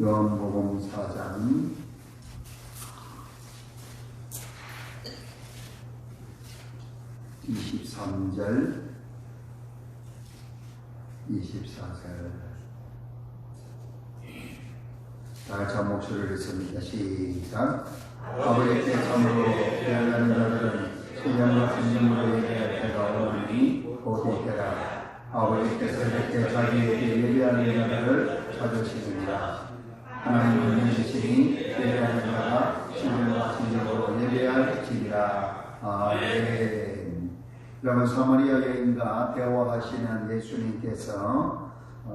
요한복음 4장 23절 24절 다같이 한 목소리를 듣습니다. 시작. 아버지께 참으로 기다리는 자들은 신령과 신령으로 예배할 때가 오느니 곧 이때라. 아버지께서 이렇게 자기에게 예배하는 자들을 찾으시느니라. 하나님은 믿으시니 예배하는 자가 신령과 신령으로 예배할지니라. 아멘. 여러분, 사마리아 여인과 대화하시는 예수님께서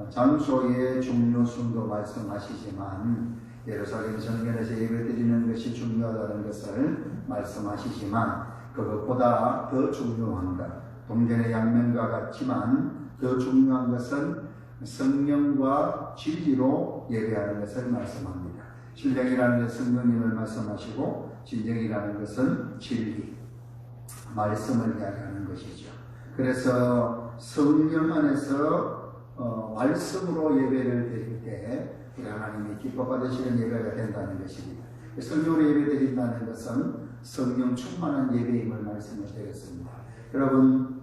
장소의 중요성도 말씀하시지만 예루살렘 성전에서 예배드리는 것이 중요하다는 것을 말씀하시지만 그것보다 더 중요한 것, 동전의 양면과 같지만 더 중요한 것은 성령과 진리로 예배하는 것을 말씀합니다. 신령이라는 것은 성령님을 말씀하시고 진정이라는 것은 진리, 말씀을 이야기하는 것이죠. 그래서 성령 안에서 말씀으로 예배를 드릴 때 우리 하나님이 기뻐 받으시는 예배가 된다는 것입니다. 성령으로 예배 드린다는 것은 성령 충만한 예배임을 말씀을 드렸습니다. 여러분,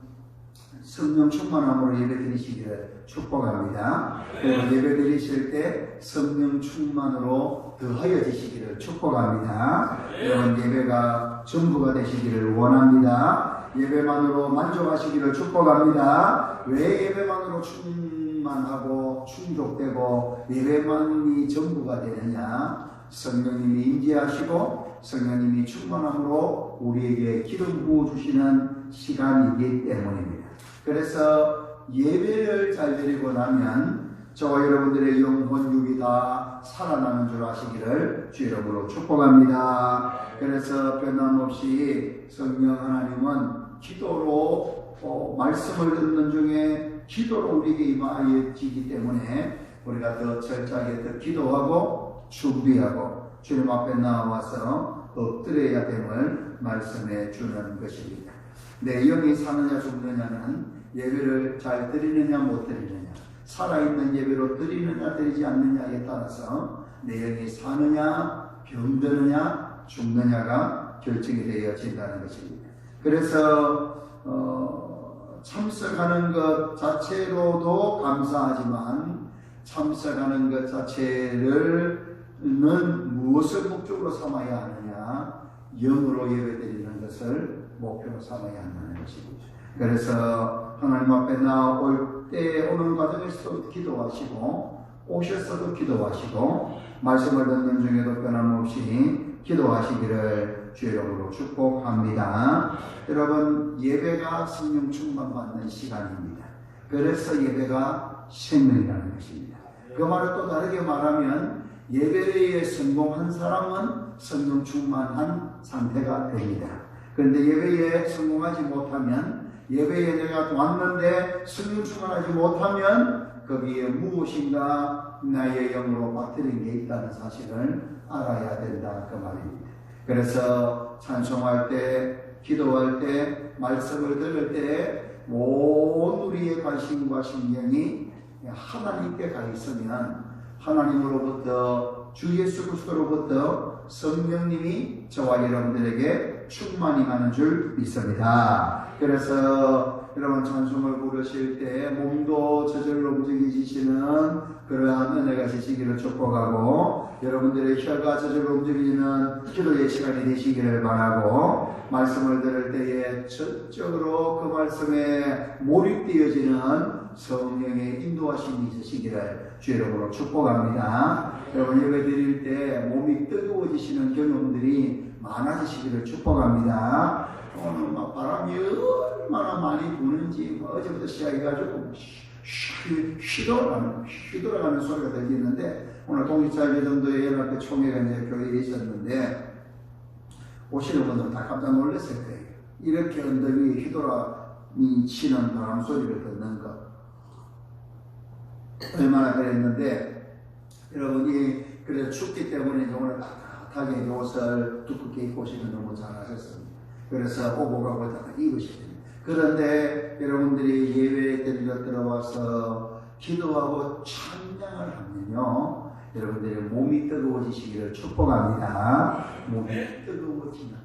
성령 충만함으로 예배 드리시기를 축복합니다. 예배 드리실 때 성령 충만으로 더하여지시기를 축복합니다. 여러분, 예배가 전부가 되시기를 원합니다. 예배만으로 만족하시기를 축복합니다. 왜 예배만으로 충만하고 충족되고 예배만이 전부가 되느냐? 성령님이 임재하시고 성령님이 충만함으로 우리에게 기름 부어주시는 시간이기 때문입니다. 그래서 예배를 잘 드리고 나면 저와 여러분들의 영혼 육이 다 살아나는 줄 아시기를 주 이름으로 축복합니다. 그래서 변함없이 성령 하나님은 기도로 말씀을 듣는 중에 기도로 우리에게 임하여지기 때문에 우리가 더 철저하게 더 기도하고 준비하고 주님 앞에 나와서 엎드려야 됨을 말씀해 주는 것입니다. 내 영이 사느냐 죽느냐는 예배를 잘 드리느냐 못 드리느냐, 살아있는 예배로 드리느냐 드리지 않느냐에 따라서 내 영이 사느냐 병드느냐 죽느냐가 결정이 되어진다는 것입니다. 그래서 참석하는 것 자체로도 감사하지만 참석하는 것 자체를 무엇을 목적으로 삼아야 하느냐, 영으로 예배드리는 것을 목표로 삼아야 한다는 것입니다. 그래서 하나님 앞에 나올 때 오는 과정에서도 기도하시고 오셔서도 기도하시고 말씀을 듣는 중에도 변함없이 기도하시기를 주의 이름으로 축복합니다. 여러분, 예배가 성령 충만 받는 시간입니다. 그래서 예배가 생명이라는 것입니다. 그 말을 또 다르게 말하면 예배에 성공한 사람은 성령 충만한 상태가 됩니다. 그런데 예배에 성공하지 못하면, 예배에 내가 왔는데 성령 충만하지 못하면 거기에 무엇인가 나의 영으로 빠뜨린 게 있다는 사실을 알아야 된다, 그 말입니다. 그래서 찬송할 때, 기도할 때, 말씀을 들을 때 모든 우리의 관심과 신경이 하나님께 가 있으면 하나님으로부터, 주 예수 그리스도로부터 성령님이 저와 여러분들에게 충만히 가는 줄 믿습니다. 그래서 여러분, 찬송을 부르실 때 몸도 저절로 움직이시는 그러한 은혜가 되시기를 축복하고, 여러분들의 혀가 저절로 움직이는 기도의 시간이 되시기를 바라고, 말씀을 들을 때에 전적으로 그 말씀에 몰입되어지는 성령의 인도하심이 있으시기를 주 이름으로 축복합니다. 여러분, 예배 드릴 때 몸이 뜨거워지시는 경험들이 많아지시기를 축복합니다. 오늘 막 바람이 얼마나 많이 부는지 어제부터 시작해가지고 휘돌아가는 소리가 들리는데, 오늘 동시차교정도의 연합회 총회가 이제 교회에 있었는데 오시는 분들은 다 깜짝 놀랐을 거예요. 이렇게 언덕 위에 휘돌아니 치는 바람 소리를 듣는 것 얼마나 그랬는데, 여러분이 그래서 춥기 때문에 오늘 따뜻하게 옷을 두껍게 입고 오시면 너무 잘하셨습니다. 그래서 오복하고 다 입으셔야 됩니다. 그런데 여러분들이 예배 드리러 들어와서 기도하고 찬양을 하면요, 여러분들의 몸이 뜨거워지시기를 축복합니다. 몸이 뜨거워지는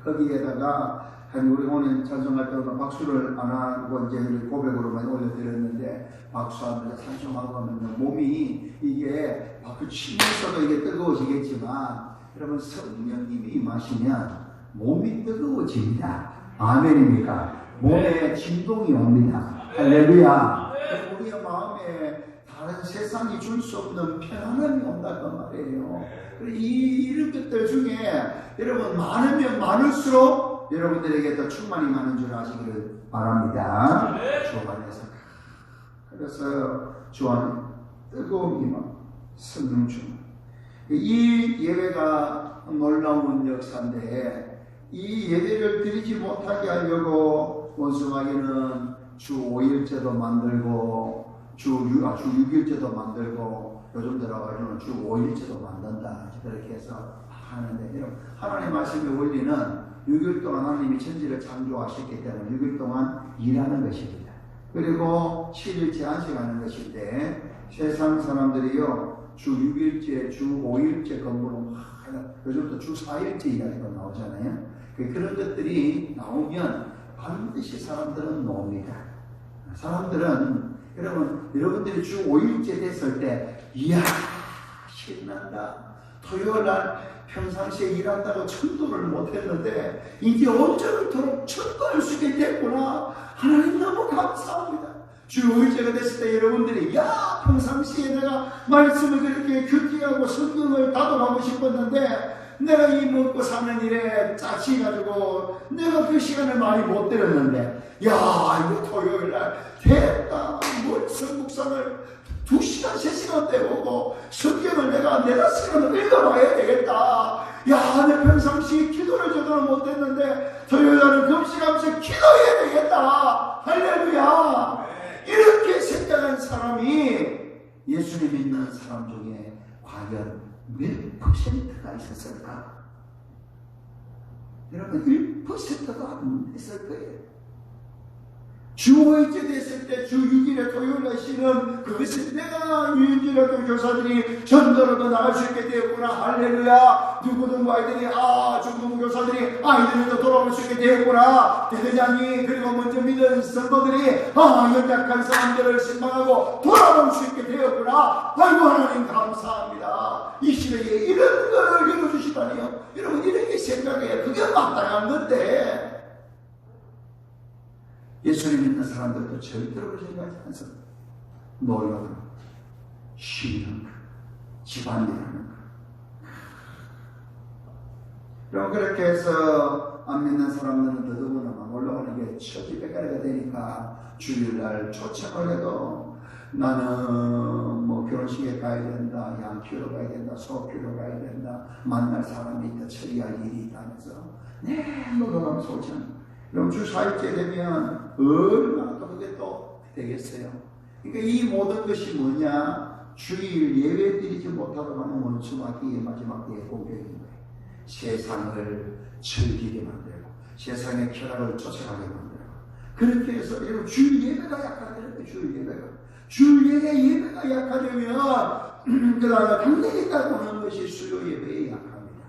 거기에다가 우리 오늘 찬송할 때도 박수를 안 하고 이제 고백으로만 올려드렸는데 박수하면서 찬송하고 하면 몸이 이게 박수 치면서도 이게 뜨거워지겠지만 여러분 성령님이 임하시면 몸이 뜨거워집니다. 아멘입니까? 몸에 진동이 옵니다. 할렐루야. 우리의 마음에 다른 세상이 줄 수 없는 편안함이 온다고 말이에요. 이런 것들 중에 여러분 많으면 많을수록 여러분들에게 더 충만이 많은 줄 아시기를 바랍니다. 주 안에서. 그래서 주 안에 뜨거움이 막 성령 충만. 이 예배가 놀라운 역사인데 이 예배를 드리지 못하게 하려고 원수마귀는 주 5일제도 만들고 주 6일제도 만들고 요즘 들어가지고는 주 5일제도 만든다 그렇게 해서 하는데 하나님의 말씀의 원리는 6일 동안 하나님이 천지를 창조하셨기 때문에 6일 동안 일하는 것입니다. 그리고 7일째 안식하는 것인데 세상 사람들이요 주 6일째 주 5일째 건물로 요즘도 주 4일째 이야기가 나오잖아요. 그런 것들이 나오면 반드시 사람들은 놉니다. 사람들은 여러분들이 주 5일째 됐을 때 이야 신난다. 토요일날 평상시에 일한다고 천도를 못했는데 이제 언제부터 천도할 수 있게 됐구나. 하나님 너무 감사합니다. 주 5일째가 됐을 때 여러분들이 야 평상시에 내가 말씀을 그렇게 교기하고 성경을 다독하고 싶었는데 내가 이 먹고 사는 일에 짜치가지고 내가 그 시간을 많이 못 들었는데 야 이거 토요일날 됐다. 뭘 성국상을 2시간 3시간 때보고 성경을 내가 4-5시간을 읽어봐야 되겠다. 야 내 평상시에 기도를 제대로 못했는데 토요일날은 금시감시 기도해야 되겠다. 할렐루야. 이렇게 생각한 사람이 예수님 믿는 사람 중에 과연 몇 퍼센트가 있었을까? 여러분 1%도 안 했을 거예요. 주 5일째 됐을 때 주 6일에 토요일날 쉬는 그것을 내가 유인지라도 교사들이 전도로 더 나갈 수 있게 되었구나. 할렐루야. 누구든 아이들이 중동 교사들이 아이들도 돌아올 수 있게 되었구나. 대대장이 그리고 먼저 믿은 성도들이 연약한 사람들을 신방하고 돌아올 수 있게 되었구나. 아이고 하나님 감사합니다. 이 시대에 이런 걸 이루어주시다니요. 여러분 이렇게 생각해요. 그게 마땅한 건데 예수님 믿는 사람들도 절대로 생각하지 않습니다. 놀러가는 거, 쉬는 거, 집안일하는 거. 그럼 그렇게 해서 안 믿는 사람들은 더더구나 올라가는 게 처지백가리가 되니까 주일날 초청을 해도 나는 뭐 결혼식에 가야 된다, 양 키우러 가야 된다, 소 키우러 가야 된다, 만날 사람이 있다, 처리할 일이 있다 하면서 놀러가면 소청. 그럼 주 4일째 되면 얼마나 또 그게 또 되겠어요. 그러니까 이 모든 것이 뭐냐? 주일 예배 드리지 못하고 하는 원수마귀의 마지막 때의 공격인 거예요. 세상을 즐기게 만들고 세상의 쾌락을 쫓아가게 만들고 그렇게 해서 여러분 주일 예배가 약하다는 거예요. 주일 예배가 약하되면 그 다음에 당연히 따고 하는 것이 수요 예배에 약합니다.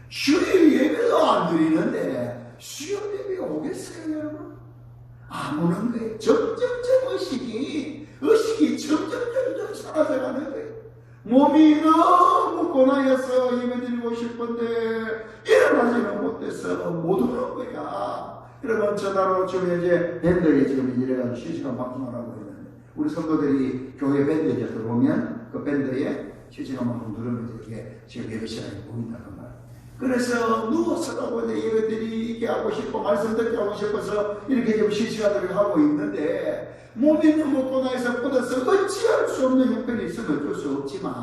주일 예배도 안 드리는데 수요 예배가 오겠어요, 여러분? 안 오는 거예요. 점점점 의식이 점점 사라져가는 거예요. 몸이 너무 고나여서 예배 드리고 싶은데 일어나지는 못해서 못 오는 거야. 여러분 전화로 지금 이제 밴드에 지금 이래가지고 실시간 방송을 하고 있는데 우리 성도들이 교회 밴드에 들어오면 그 밴드에 실시간 방송 누르면 이게 지금 예배 시간이 보인다는 말이에요. 그래서 누워서라고 예배들이 이렇게 하고 싶고 말씀 듣게 하고 싶어서 이렇게 좀 실시간으로 하고 있는데 몸이 너무 고나해서 뻗어서 어찌할 수 없는 형편이 있으면 어쩔 수 없지만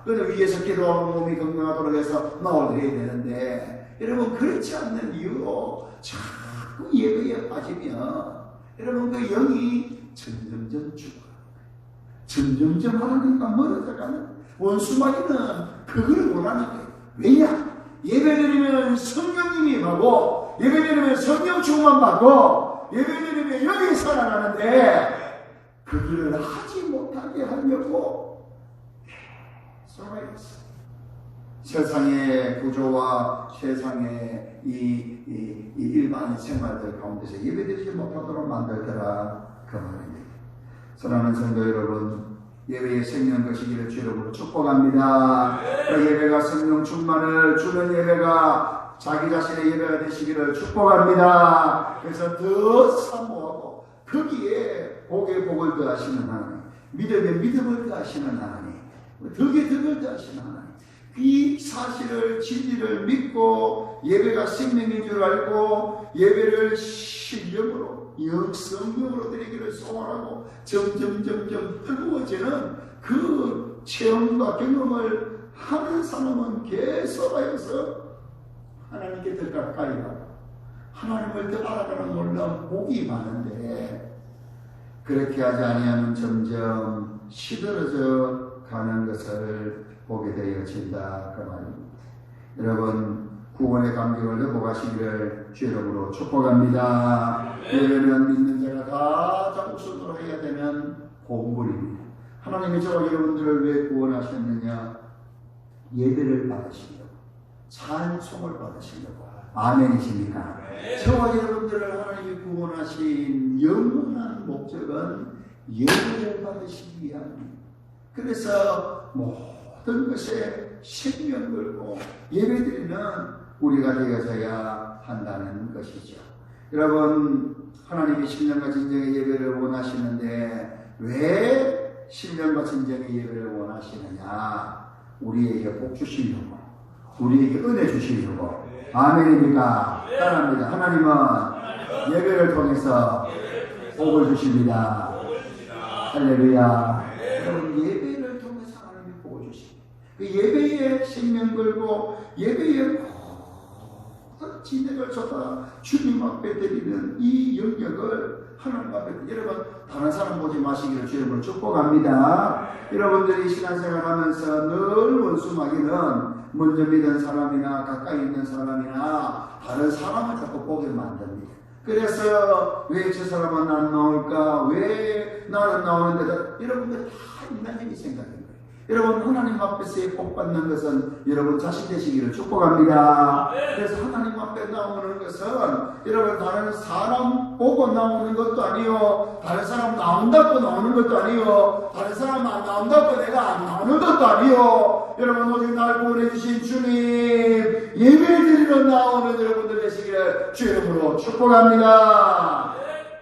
그걸 위해서 기도하고 몸이 건강하도록 해서 나와드려야 되는데 여러분 그렇지 않는 이유로 자꾸 예배에 빠지면 여러분 그 영이 점점점 죽어가는 거예요. 점점점 하나님과 멀어져가는 원수마귀는 그걸 원하는 거예요. 왜냐? 예배드리면 성령님이 임하고 예배드리면 성령 충만 받고 예배드리면 영이 살아나는데 그걸 하지 못하게 하려고 살아있어. 세상의 구조와 세상의 이 일반의 생활들 가운데서 예배드리지 못하도록 만들더라 그 말입니다. 사랑하는 성도 여러분, 예배의 생명 거시기를 주로 축복합니다. 그 예배가 생명 충만을 주는 예배가 자기 자신의 예배가 되시기를 축복합니다. 그래서 더 사모하고 거기에 복에 복을 더하시는 하나님, 믿음에 믿음을 더하시는 하나님, 덕에 덕을 더하시는 하나님, 이 사실을 진리를 믿고 예배가 생명인 줄 알고 예배를 신령으로 성령으로 드리기를 소원하고 점점 뜨거워지는 그 체험과 경험을 하는 사람은 계속하여서 하나님께 더 가까이 가고 하나님을 더 알아가는 놀라운 복이 많은데, 그렇게 하지 아니하면 점점 시들어져 가는 것을 보게 되어진다 그 말입니다. 여러분, 구원의 감격을 회복하시기를 주 이름으로 축복합니다. 예배는 믿는 자가 다 자국순으로 해야 되는 본분입니다. 하나님이 저와 여러분들을 왜 구원하셨느냐? 예배를 받으시려고, 찬송을 받으시려고. 아멘이십니까? 저와 여러분들을 하나님이 구원하신 영원한 목적은 예배를 받으시기 위함입니다. 그래서 모든 것에 생명 걸고 예배드리는 우리가 되어져야 한다는 것이죠. 여러분, 하나님이 신령과 진정의 예배를 원하시는데 왜 신령과 진정의 예배를 원하시느냐? 우리에게 복 주시려고, 우리에게 은혜 주시려고. 아멘입니까? 따라합니다. 하나님은 예배를 통해서 복을 주십니다. 할렐루야. 여러분, 예배를 통해서 하나님이 복을 주십니다. 그 예배에 생명 걸고 예배에 모든 진액을 쏟아 주님 앞에 드리는 이 영역을 하나님 앞에, 여러분, 다른 사람 보지 마시기를 주님을 축복합니다. 여러분들이 신앙생활 하면서 늘 원수마귀는 먼저 믿은 사람이나 가까이 있는 사람이나 다른 사람을 자꾸 보게 만듭니다. 그래서 왜 저 사람은 안 나올까? 왜 나는 나오는데? 여러분들 다 인간적인 생각입니다. 여러분, 하나님 앞에서의 복 받는 것은 여러분 자신 되시기를 축복합니다. 그래서 하나님 앞에 나오는 것은 여러분 다른 사람 보고 나오는 것도 아니요, 다른 사람 나온다고 나오는 것도 아니요, 다른 사람 안 나온다고 내가 안 나오는 것도 아니요. 여러분, 오직 날 구원해 주신 주님 예배드리러 나오는 여러분들 되시기를 주 이름으로 축복합니다.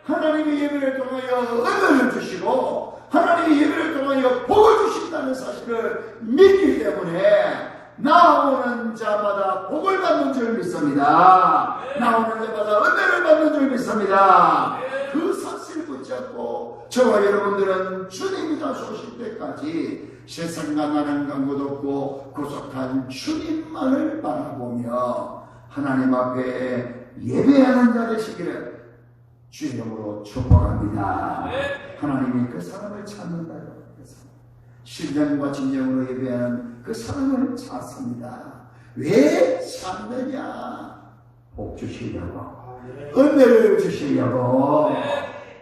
하나님의 예배를 통하여 은혜를 주시고 하나님의 예배를 통하여 복을 주신다는 사실을 믿기 때문에 나오는 자마다 복을 받는 줄 믿습니다. 나오는 자마다 은혜를 받는 줄 믿습니다. 그 사실을 붙잡고 저와 여러분들은 주님이 다시 오실 때까지 세상과 나는 간것 없고 구속한 주님만을 바라보며 하나님 앞에 예배하는 자 되시기를 주 이름으로 축복합니다. 하나님이 그 사람을 찾는다고 해서 신령과 진정으로 예배하는 그 사람을 찾습니다. 왜 찾느냐? 복 주시려고, 은혜를 주시려고.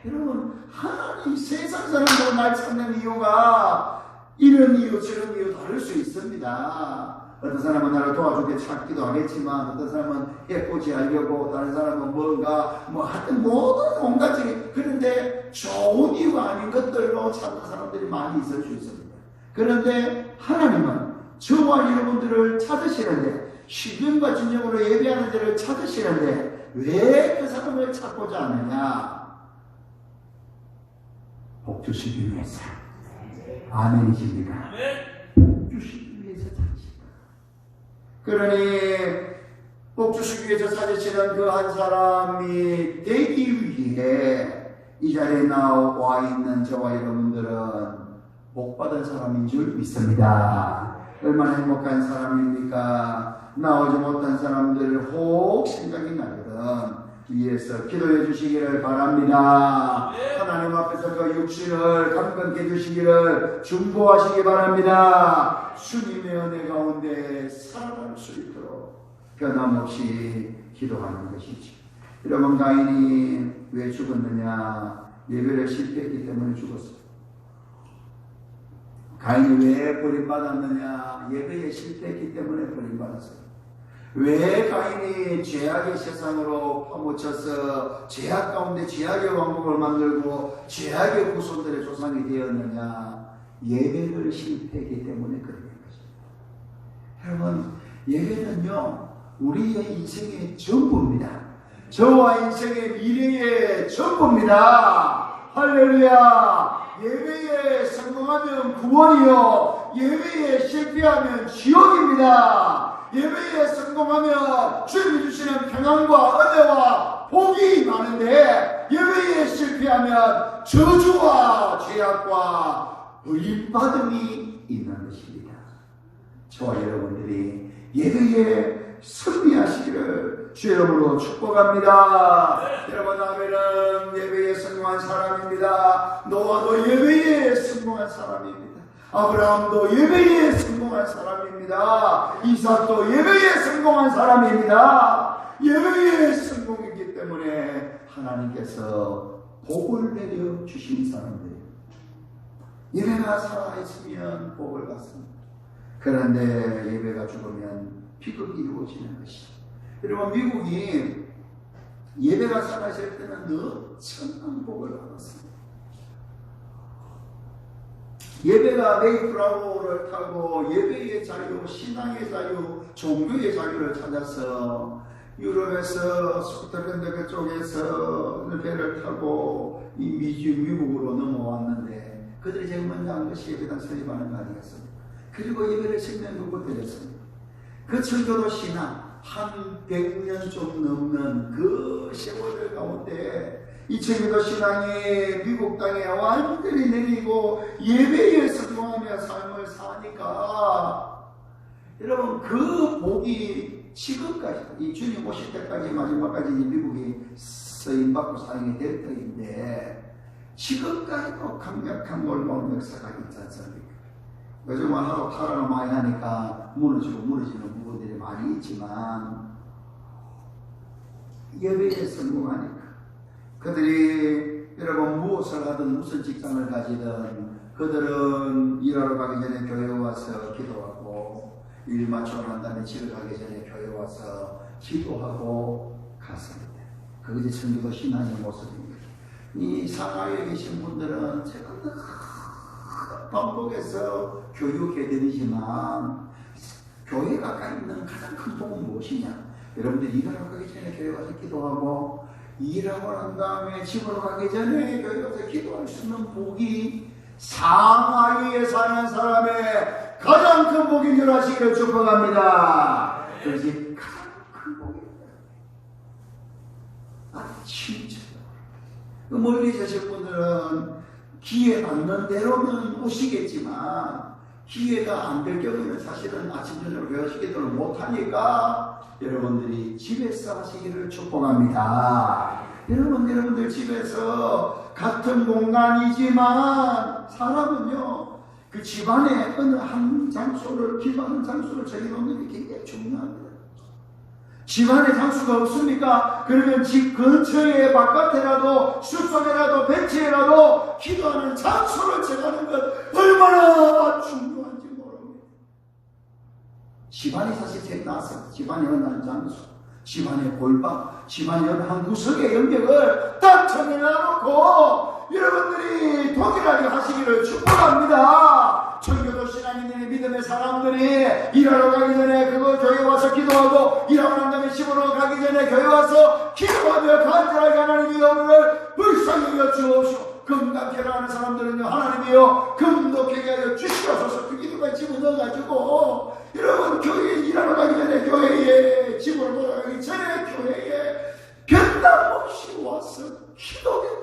여러분, 하나님 세상 사람들 날 찾는 이유가 이런 이유 저런 이유 다를 수 있습니다. 어떤 사람은 나를 도와주게 찾기도 하겠지만 어떤 사람은 예쁘지 하려고, 다른 사람은 뭔가 하여튼 모든 온갖 적인, 그런데 좋은 이유가 아닌 것들로 찾는 사람들이 많이 있을 수 있습니다. 그런데 하나님은 저와 여러분들을 찾으시는데, 신령과 진정으로 예배하는 자를 찾으시는데 왜 그 사람을 찾고자 하느냐? 복 주시기 위해서. 아멘이십니까? 복 주시기 위해서 찾으시다. 그러니 복 주시기 위해서 찾으시는 그 한 사람이 되기 위해 이 자리에 나와 있는 저와 여러분들은 복받은 사람인 줄 믿습니다. 얼마나 행복한 사람입니까? 나오지 못한 사람들 혹 생각이 나거든 위해서 기도해 주시기를 바랍니다. 하나님 앞에서 그 육신을 강건케 주시기를 중보하시기 바랍니다. 주님의 은혜 가운데 살아갈 수 있도록 변함없이 기도하는 것이죠. 여러분, 가인이 왜 죽었느냐? 예배를 실패했기 때문에 죽었어요. 가인이 왜 버림받았느냐? 예배에 실패했기 때문에 버림받았어요. 왜 가인이 죄악의 세상으로 파묻혀서 죄악 가운데 죄악의 왕국을 만들고 죄악의 후손들의 조상이 되었느냐? 예배를 실패했기 때문에 그런 것입니다. 여러분, 예배는요, 우리의 인생의 전부입니다. 저와 인생의 미래의 전부입니다. 할렐루야! 예배에 성공하면 구원이요, 예배에 실패하면 지옥입니다. 예배에 성공하면 주님이 주시는 평안과 은혜와 복이 많은데, 예배에 실패하면 저주와 죄악과 버림받음이 있는 것입니다. 저와 여러분들이 예배에 승리하시기를 주 이름으로 축복합니다. 여러분, 아벨은 예배에 성공한 사람입니다. 노아도 예배에 성공한 사람입니다. 아브라함도 예배에 성공한 사람입니다. 이삭도 예배에 성공한 사람입니다. 예배에 성공했기 때문에 하나님께서 복을 내려 주신 사람들이에요. 예배가 살아있으면 복을 받습니다. 그런데 예배가 죽으면 비극이 이루어지는 것이죠. 여러분, 미국이 예배가 살아있을 때는 엄청난 복을 받았습니다. 예배가 메이플라워를 타고 예배의 자유, 신앙의 자유, 종교의 자유를 찾아서 유럽에서 스코틀랜드 그쪽에서 배를 타고 이 미국으로 넘어왔는데, 그들이 제일 먼저 한 것이 예배당 설립하는 거 아니겠습니까? 그리고 예배를 10년 정도 드렸습니다. 그 청교도 신앙 한 100년 좀 넘는 그 세월들 가운데 이 청교도 신앙이 미국 땅에 완전히 내리고 예배에 성공하며 삶을 사니까, 여러분, 그 복이 지금까지, 이 주님 오실 때까지 마지막까지 미국이 쓰임받고 사용이 될 터인데, 지금까지도 강력한 놀라운 역사가 있지 않습니까? 요즘은 하루 타락을 많이 하니까 무너지는 부분들이 많이 있지만, 예배에 성공하니까 그들이, 여러분, 무엇을 하든 무슨 직장을 가지든 그들은 일하러 가기 전에 교회에 와서 기도하고, 일 마치고 난 다음에 집에 가기 전에 교회에 와서 기도하고 갔습니다. 그것이 청교도 신앙의 모습입니다. 이 상하이에 계신 분들은 제가 반복해서 교육해드리지만, 교회 가까이 있는 가장 큰 복은 무엇이냐? 여러분들 일하러 가기 전에 교회 와서 기도하고, 일하고 난 다음에 집으로 가기 전에 교회 가서 기도할 수 있는 복이 상하이에 사는 사람의 가장 큰 복인 줄 아시기를 축복합니다. 그것이 가장 큰 복입니다. 진짜. 멀리 계신 분들은 기회 받는 대로는 오시겠지만, 기회가 안 될 경우에는 사실은 아침 저녁으로 교회 기도를 못하니까 여러분들이 집에서 하시기를 축복합니다. 여러분들 집에서 같은 공간이지만, 사람은요, 그 집안에 어느 한 장소를, 기도하는 장소를 정해놓는 게 굉장히 중요합니다. 집안에 장수가 없습니까? 그러면 집 근처에 바깥에라도 숲속에라도 벤치에라도 기도하는 장소를 정하는 것 얼마나 중요한지 모릅니다. 집안이 사실 제일 낫습니다. 집안에 어느 한 장소, 집안의 골방, 집안의 어느 한 구석의 영역을 딱 정해놓고 여러분들이 동일하게 하시기를 축복합니다. 청교도 신앙인들의 믿음의 사람들이 일하러 가기 전에 그거 교회 와서 기도하고, 일하고 난 다음에 집으로 가기 전에 교회 와서 기도하며 간절하게 하나님의 여러분을 불쌍히 여겨 주옵시오. 금강케라 하는 사람들은요, 하나님이여 금독하게 하여 주시옵소서. 그 기도가 집에 넣어가지고, 여러분 교회에 일하러 가기 전에 교회에, 집으로 돌아가기 전에 교회에 변함없이 와서 기도해.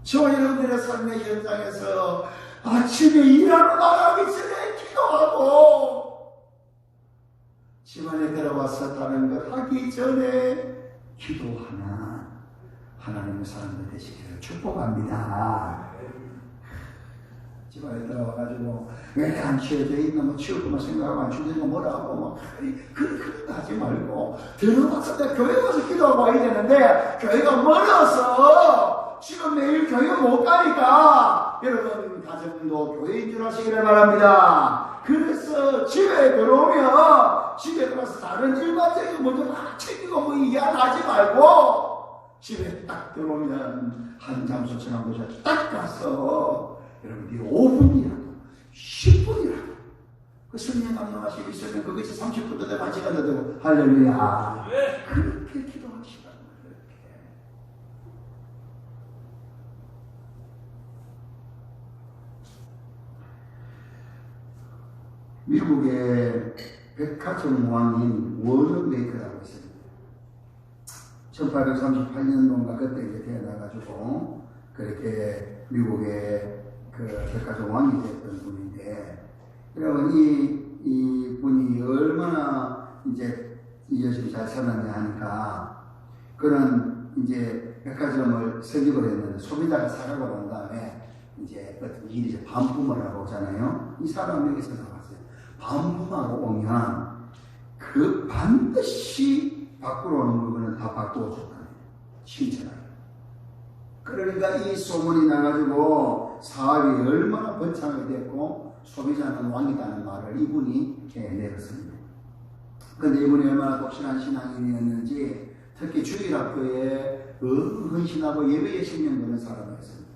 저 여러분들의 삶의 현장에서 아침에 일하러 나가기 전에 기도하고, 집안에 들어와서 다른 것 하기 전에 기도하나 하나님의 사람들 되시기를 축복합니다. 집안에 들어와가지고 왜 안 치워져 있나, 뭐 치울 것만 생각하고 안 치워져 있나 뭐라 하고 막 그런 거 하지 말고, 들어와서 내가 교회 와서 기도하고 와야 되는데 교회가 멀어서 지금 내일 교회 못 가니까 여러분 가정도 교회인 줄 아시기를 바랍니다. 그래서 집에 들어오면 집에 들어가서 다른 일반적인 먼저 막 챙기고 뭐 이야기하지 말고 집에 딱 들어오면 한 장소처럼 곳에 딱 가서 여러분들이 5분이라도 10분이라도 그 성령 감동하시고 있으면 그것이 30분도 되고 1시간도 되고 할렐루야. 그렇게 기도하시라. 미국의 백화점 왕인 워런 베이커라고 있습니다. 1838년도인가 그때 이제 태어나가지고 그렇게 미국의 그 백화점 왕이 됐던 분인데, 여러분 이 분이 얼마나 이제 열심히 잘 살았냐 하니까 그런 이제 백화점을 설립을 했는데 소비자가 사라고 난 다음에 이제 어떤 일이 이제 반품을 하러 오잖아요. 이 사람 여기서 나왔어요. 반품하러 오면 그 반드시 밖으로 오는 물건은 다 바꾸어 줬다는 칭찬하요. 그러니까 이 소문이 나가지고 사업이 얼마나 번창이 됐고 소비자는 왕이다는 말을 이분이 내렸습니다. 그런데 이분이 얼마나 독실한 신앙인이었는지 특히 주일학교에 헌신하고 예배에 신경 드는 사람이었습니다.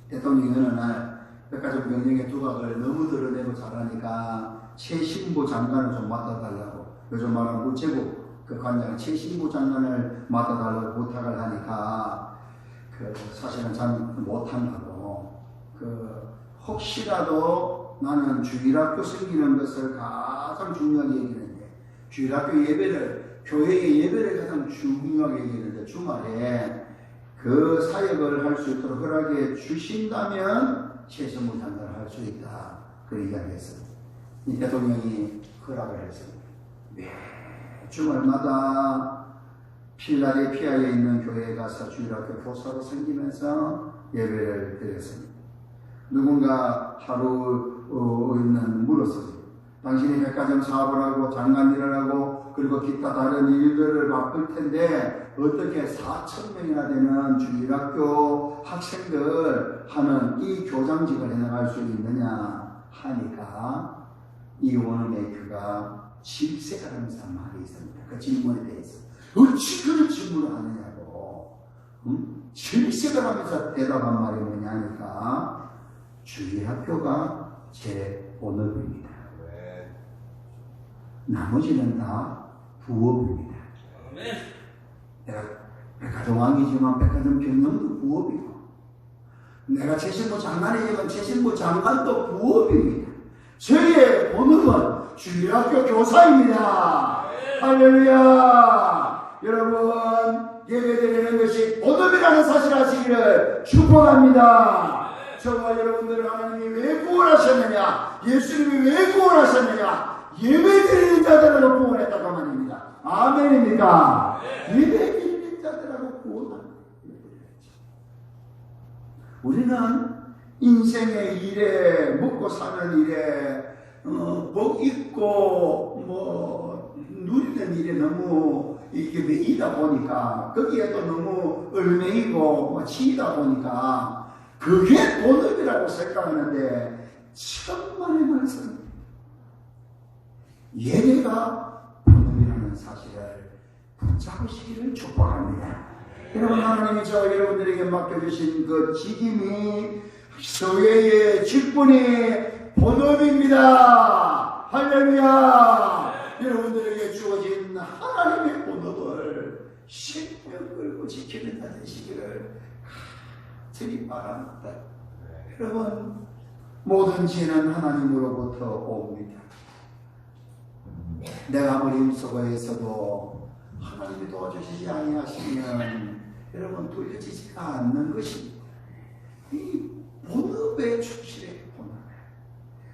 대통령이 어느 날 백화점 경영의 두각을 너무 드러내고 잘하니까 최신부 장관을 좀 맡아달라고, 요즘 말하는 우체국 그 관장 최신부 장관을 맡아달라고 부탁을 하니까 그 사실은 잘 못한다고, 그 혹시라도 나는 주일학교 섬기는 것을 가장 중요하게 얘기하는데, 주일학교 예배를, 교회의 예배를 가장 중요하게 얘기하는데 주말에 그 사역을 할 수 있도록 허락해 주신다면 최신부 장관을 할 수 있다. 그 이야기했습니다. 이 대통령이 허락을 했습니다. 네, 주말마다 필라델피아에 있는 교회에 가서 주일학교 교사로 섬기면서 예배를 드렸습니다. 누군가 하루 있는 물었습니다. 당신이 백화점 사업을 하고 장관 일을 하고 그리고 기타 다른 일들을 바쁠 텐데 어떻게 4,000명이나 되는 주일학교 학생들 하는 이 교장직을 해나갈 수 있느냐 하니까 이 워너메이커가 질색하면서 말이 있습니다. 그 질문에 대해서 어찌 그런 질문을 하느냐고, 질색을 하면서 대답한 말이 뭐냐 하니까 주일학교가 제 본업입니다. 나머지는 다 부업입니다. 내가 백화점 왕이지만 백화점 경영도 부업이고, 내가 최신부 장관이지만 최신부 장관도 부업입니다. 저희의 본업은 주일학교 교사입니다. 할렐루야. 여러분, 예배드리는 것이 본업이라는 사실 아시기를 축복합니다. 저와 여러분들을 하나님이 왜 구원하셨느냐, 예수님이 왜 구원하셨느냐, 예배드리는 자들로 구원했다고 말입니다. 아멘입니까? 예배드리는 자들하고 구원합니다. 우리는 인생의 일에, 먹고 사는 일에, 복 있고 누리는 일에 너무 이게 매이다 보니까, 거기에 또 너무 얼매이고 치이다 보니까 그게 본업이라고 생각하는데 천만의 말씀, 예배가 본업이라는 사실을 붙잡으시기를 축복합니다. 여러분, 하나님이 저 여러분들에게 맡겨주신 그 직임이, 교회의 직분이 본업입니다. 할렐루야. 여러분들에게 주어진 하나님의 본업을 생명 걸고 지키는 자 되시기를 간절히 바랍니다. 여러분, 모든 지혜는 하나님으로부터 옵니다. 내가 아무리 힘쓰고에서도 하나님이 도와주시지 아니하시면 여러분 돌려지지가 않는 것입니다. 이 본업에 충실해요. 본업에.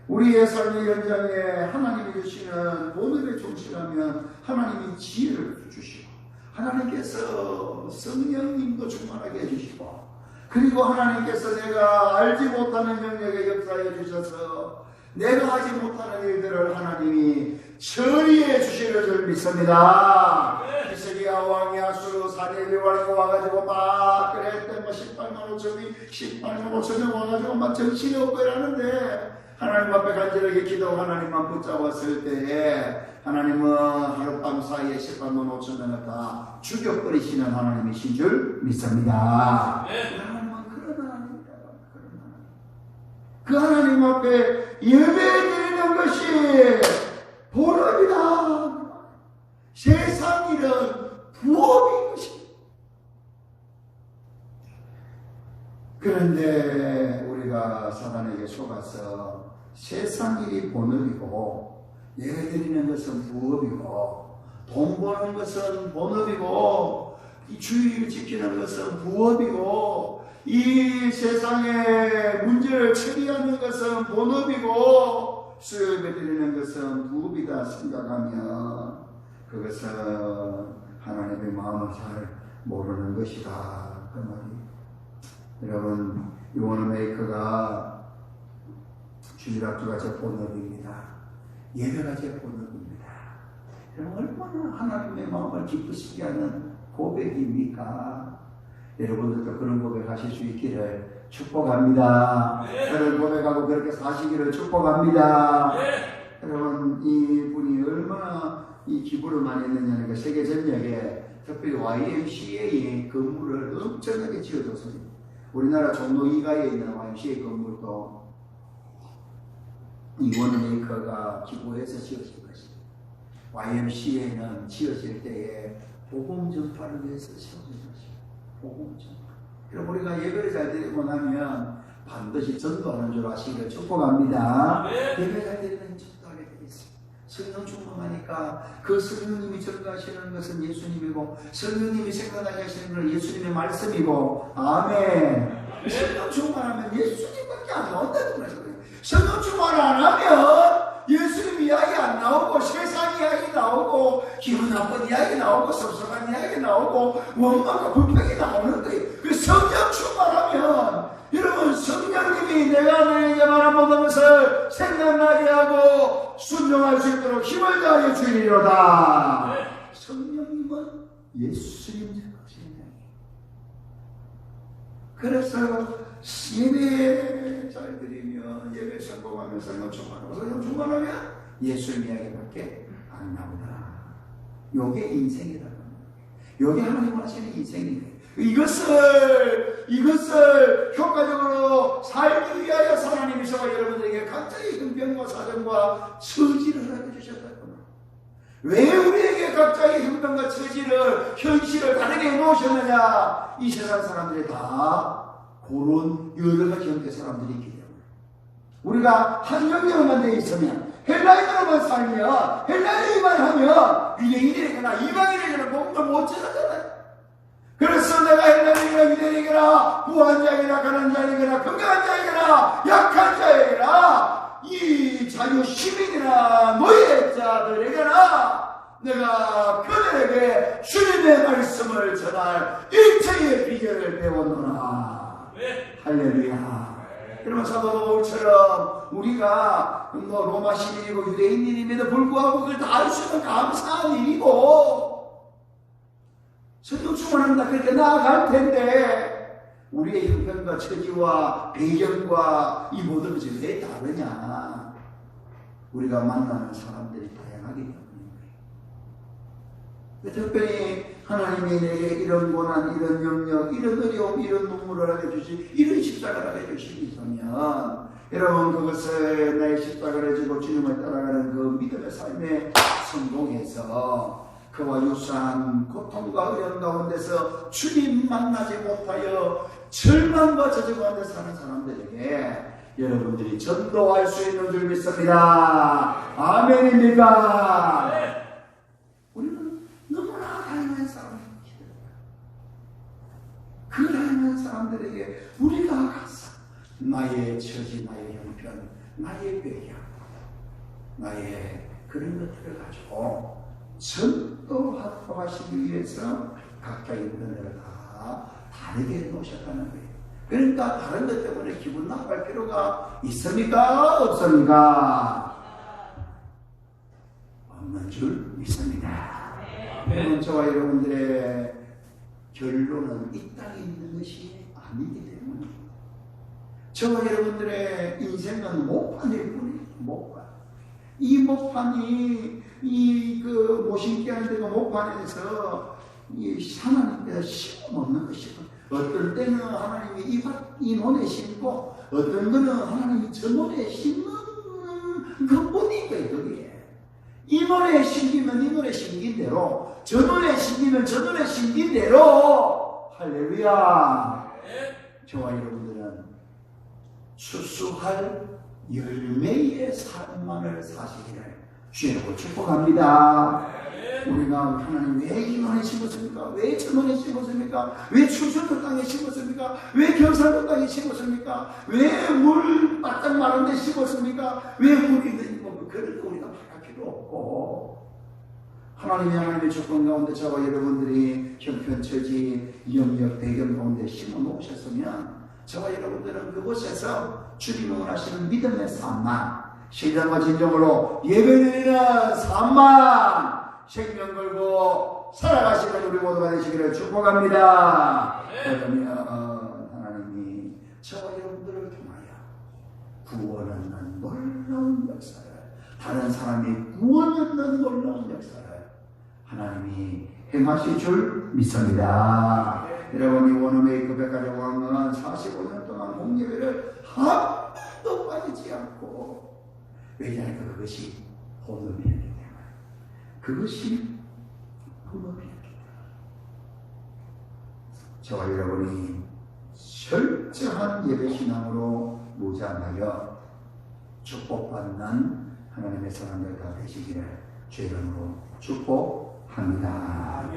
우리의 삶의 현장에 하나님이 주시는 본업에 충실하면 하나님이 지혜를 주시고, 하나님께서 성령님도 충만하게 해주시고, 그리고 하나님께서 내가 알지 못하는 영역에 역사해 주셔서 내가 하지 못하는 일들을 하나님이 처리해 주시는 줄 믿습니다. 히스기야 왕이 아수르 사례비 와가지고 막 그랬대. 뭐 18만 5천이 와가지고 막 정신이 없고 이러는데 하나님 앞에 간절하게 기도하고 하나님만 붙잡았을 때에 하나님은 하룻밤 사이에 18만 5천을 다 죽여버리시는 하나님이신 줄 믿습니다. 하나님은 그런 하나님입니다. 그 하나님 앞에 예배드리는 것이 본업이다. 세상 일은 부업인 것입니다. 그런데 우리가 사단에게 속아서 세상 일이 본업이고 예배드리는 것은 부업이고 돈 버는 것은 본업이고 이 주의를 지키는 것은 부업이고 이 세상의 문제를 처리하는 것은 본업이고 수요예배드리는 것은 부업이다 생각하면 그것은 하나님의 마음을 잘 모르는 것이다 그 말이. 여러분 이 워너메이커가 주일학교가 제 본업입니다. 예배가 제 본업입니다. 여러분 얼마나 하나님의 마음을 기쁘시게 하는 고백입니까? 여러분들도 그런 고백하실 수 있기를 축복합니다. 그런 고백하고 그렇게 사시기를 축복합니다. 여러분 이분이 얼마나 이 기부를 많이 했느냐는 그 세계 전역에 특별히 YMCA 건물을 엄청나게 지어줬습니다. 우리나라 종로 2가에 있는 YMCA 건물도 이 워너메이커가 기부해서 지어진 것입니다. YMCA는 지어질 때에 복음 전파를 위해서 세워진 것입니다. 복음 전파. 그럼 우리가 예배를 잘 드리고 나면 반드시 전도하는 줄 아시기를 축복합니다. 예배 잘 드리면 전도하게 되겠습니다. 성령 충만하니까 그 성령님이 전가하시는 것은 예수님이고 성령님이 생각나게 하시는 것은 예수님의 말씀이고 아멘. 성령 충만하면 예수님밖에 안 나온다는 거예요. 성령 충만 안 하면 예수님 이야기 안 나오고 세상 이야기 나오고 기분 나쁜 이야기 나오고 섭섭한 이야기 나오고 원망과 불평이 나오는 거예요. 그 성령 충만하면 여러분 성령님이 내가 너에게 말한 모든 것을 생각나게 하고 순종할 수 있도록 힘을 다하여 주리로다. 성령님은 예수님 그래서 예배 잘 드리면 예배 성공하면 성령 충만하고 성령 충만하면 예수님 이야기밖에 안 나오더라. 요게 인생이다. 요게 하나님 하시는 인생이에요. 이것을 효과적으로 살기 위하여 하나님이셔서 여러분들에게 각자의 형편과 사정과 처지를 허락해 주셨다구나. 왜 우리에게 각자의 형편과 처지를 현실을 다르게 해놓으셨느냐? 이 세상 사람들이 다 그런 여러 가지 형태의 사람들이 있기 때문에 우리가 한 영역만 되어 있으면 헬라인으로만 살면 헬라인만 하면 유대인이거나 이방인에게는 복음을 못 전하잖아요. 그래서 내가 헬라인이거나 유대인이거나 부한 자이거나 가난한 자이거나 건강한 자이거나 약한 자이거나 이 자유 시민이나 노예자들에게나 내가 그들에게 주님의 말씀을 전할 일체의 비결을 배웠노라. 할렐루야. 그러면 사도 바울처럼 우리가 로마 시민이고 유대인임에도 불구하고 그걸 다 알 수 있는 감사한 일이고 성령 충만합니다. 그렇게 나아갈 텐데 우리의 형편과 처지와 배경과 이 모든 것이 왜 다르냐? 우리가 만나는 사람들이 다양하기 때문입니다. 특별히 하나님이 내게 이런 고난, 이런 영역, 이런 어려움, 이런 눈물을 하게 주시, 이런 십자가를 하게 주시기 있으면 여러분 그것을 나의 십자가를 지고 주님을 따라가는 그 믿음의 삶에 성공해서 그와 유사한 고통과 어려움 가운데서 주님 만나지 못하여 절망과 저주 가운데 사는 사람들에게 여러분들이 전도할 수 있는 줄 믿습니다. 아멘입니까? 우리는 너무나 다양한 사람입니다. 그 다양한 사람들에게 우리가 가서 나의 처지, 나의 형편, 나의 배경, 나의 그런 것들을 가지고 전도하시기 위해서 각자의 은혜를 다 다르게 놓으셨다는 거예요. 그러니까 다른 것 때문에 기분 나쁠 필요가 있습니까? 없습니까? 없는 줄 믿습니다. 저와 여러분들의 결론은 이 땅에 있는 것이 아니기 때문입니다. 저와 여러분들의 인생은 목판일 뿐이에요. 목판. 이 목판이 그 모신기 하는 데가 목판에서 하나님께서 심어놓는 것이고, 어떤 때는 하나님이 이 논에 심고, 어떤 거는 하나님이 저 논에 심는 그 뿌리가 거기에. 이 논에 심기면 이 논에 심긴 대로, 저 논에 심기면 저 논에 심긴 대로. 할렐루야. 저와 여러분들은 수수할 열매의 삶만을 사시기를 주님으로 축복합니다. 우리가 하나님 왜 이 논에 심었습니까? 왜 저 논에 심었습니까? 왜 추수도 땅에 심었습니까? 왜 경사도 땅에 심었습니까? 왜 물 바짝 마른 데 심었습니까? 왜 물이 있는 그런 거 우리가 바랄 필요 없고, 하나님의 조건 가운데 저와 여러분들이 형편처지 영역 배경 가운데 심어 놓으셨으면 저와 여러분들은 그곳에서 주님을 원하시는 믿음의 삶만, 신령과 진정으로 예배드리는 삶만 생명 걸고 살아가시는 우리 모두가 되시기를 축복합니다. 그러면 하나님이 저와 여러분들을 통하여 구원하는 놀라운 역사를, 다른 사람이 구원하는 놀라운 역사를 하나님이 행하실 줄 믿습니다. 여러분이 원어메이크 백화점 왕은 45년 동안 공예배를 한 번도 빠지지 않고, 왜냐하면 그것이 본업이었기 때문에, 그것이 본업이었기 때문에 저와 여러분이 철저한 예배신앙으로 무장하여 축복받는 하나님의 사람들 다 되시기를 주의 이름으로 축복합니다.